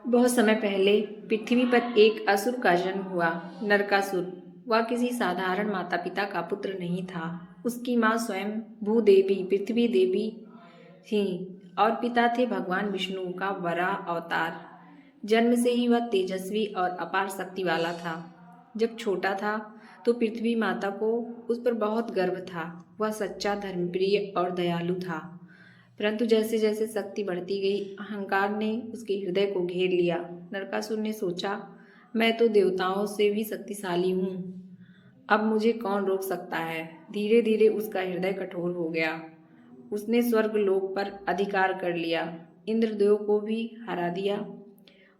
बहुत समय पहले पृथ्वी पर एक असुर का जन्म हुआ, नरकासुर। वह किसी साधारण माता पिता का पुत्र नहीं था। उसकी माँ स्वयं भूदेवी पृथ्वी देवी थी और पिता थे भगवान विष्णु का वराह अवतार। जन्म से ही वह तेजस्वी और अपार शक्ति वाला था। जब छोटा था तो पृथ्वी माता को उस पर बहुत गर्व था। वह सच्चा, धर्मप्रिय और दयालु था। परंतु जैसे जैसे शक्ति बढ़ती गई, अहंकार ने उसके हृदय को घेर लिया। नरकासुर ने सोचा, मैं तो देवताओं से भी शक्तिशाली हूँ, अब मुझे कौन रोक सकता है। धीरे धीरे उसका हृदय कठोर हो गया। उसने स्वर्ग लोक पर अधिकार कर लिया, इंद्रदेव को भी हरा दिया।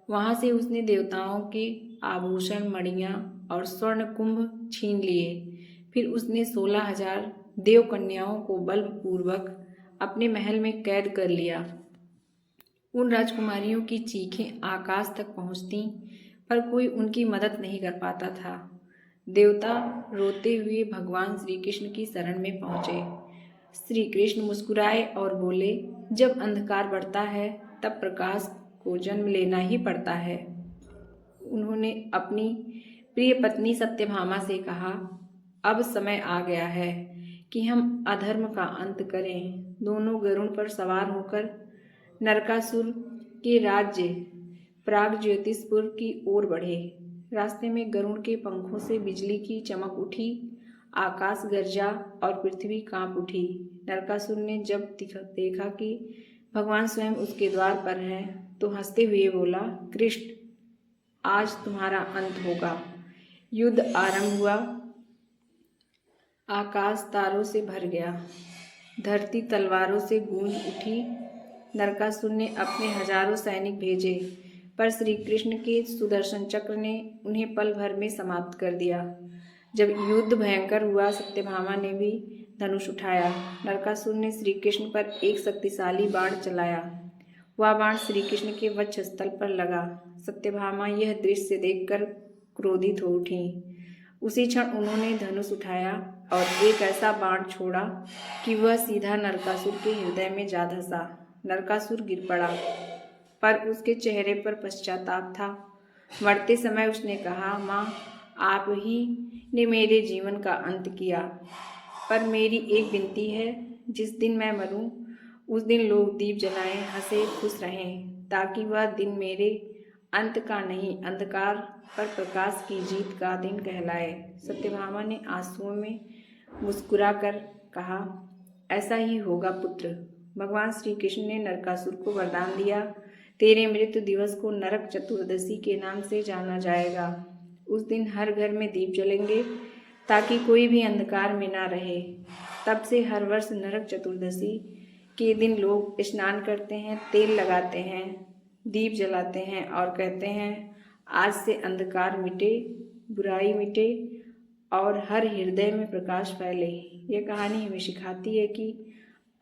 वहां से उसने देवताओं के आभूषण, मणियां और स्वर्ण कुंभ छीन लिए। फिर उसने 16,000 देव कन्याओं को बलपूर्वक अपने महल में कैद कर लिया। उन राजकुमारियों की चीखें आकाश तक पहुंचती, पर कोई उनकी मदद नहीं कर पाता था। देवता रोते हुए भगवान श्री कृष्ण की शरण में पहुंचे। श्री कृष्ण मुस्कुराए और बोले, जब अंधकार बढ़ता है तब प्रकाश को जन्म लेना ही पड़ता है। उन्होंने अपनी प्रिय पत्नी सत्यभामा से कहा, अब समय आ गया है कि हम अधर्म का अंत करें। दोनों गरुड़ पर सवार होकर नरकासुर के राज्य प्रागज्योतिषपुर की ओर बढ़े। रास्ते में गरुड़ के पंखों से बिजली की चमक उठी, आकाश गरजा और पृथ्वी कांप उठी। नरकासुर ने जब देखा कि भगवान स्वयं उसके द्वार पर हैं, तो हंसते हुए बोला, कृष्ण, आज तुम्हारा अंत होगा। युद्ध आरंभ हुआ। आकाश तारों से भर गया, धरती तलवारों से गूंज उठी। नरकासुर ने अपने हजारों सैनिक भेजे, पर श्री कृष्ण के सुदर्शन चक्र ने उन्हें पल भर में समाप्त कर दिया। जब युद्ध भयंकर हुआ, सत्यभामा ने भी धनुष उठाया। नरकासुर ने श्री कृष्ण पर एक शक्तिशाली बाण चलाया। वह बाण श्री कृष्ण के वक्षस्थल पर लगा। सत्यभामा यह दृश्य देखकर क्रोधित हो उठी। उसी क्षण उन्होंने धनुष उठाया और एक ऐसा बाण छोड़ा कि वह सीधा नरकासुर के हृदय में जा धंसा। नरकासुर गिर पड़ा, पर उसके चेहरे पर पश्चाताप था। मरते समय उसने कहा, माँ, आप ही ने मेरे जीवन का अंत किया, पर मेरी एक विनती है, जिस दिन मैं मरूं उस दिन लोग दीप जलाएं, हंसे, खुश रहें, ताकि वह दिन मेरे अंत का नहीं, अंधकार पर प्रकाश की जीत का दिन कहलाए। सत्यभामा ने आंसुओं में मुस्कुराकर कहा, ऐसा ही होगा पुत्र। भगवान श्री कृष्ण ने नरकासुर को वरदान दिया, तेरे मृत्यु दिवस को नरक चतुर्दशी के नाम से जाना जाएगा। उस दिन हर घर में दीप जलेंगे, ताकि कोई भी अंधकार में ना रहे। तब से हर वर्ष नरक चतुर्दशी के दिन लोग स्नान करते हैं, तेल लगाते हैं, दीप जलाते हैं और कहते हैं, आज से अंधकार मिटे, बुराई मिटे और हर हृदय में प्रकाश फैले। यह कहानी हमें सिखाती है कि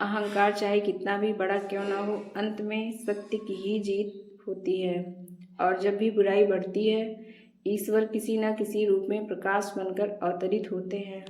अहंकार चाहे कितना भी बड़ा क्यों ना हो, अंत में सत्य की ही जीत होती है। और जब भी बुराई बढ़ती है, ईश्वर किसी न किसी रूप में प्रकाश बनकर अवतरित होते हैं।